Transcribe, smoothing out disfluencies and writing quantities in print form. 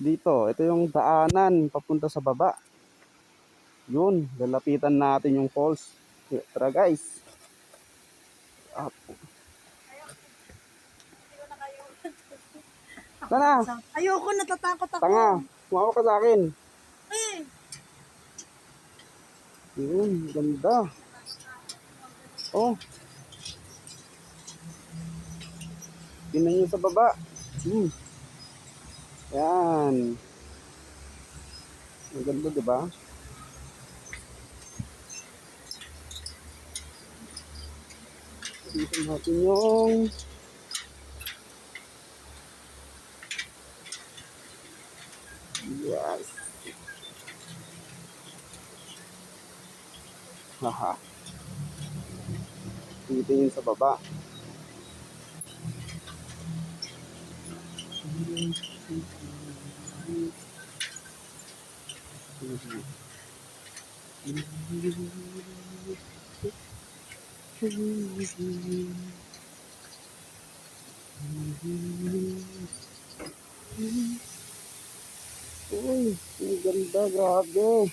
dito. Ito yung daanan papunta sa baba. Yun, lalapitan natin yung falls. Tara guys. Up. Tara. Ayoko, natatakot ako. Tanga, sumama ka sa akin. Eh, Yun, ganda. Oh. Tingnan nyo sa baba. Yan. Ang ganda, diba? Dito natin yung yes. Haha. Dito yun sa baba. Uy, ang ganda, grabe.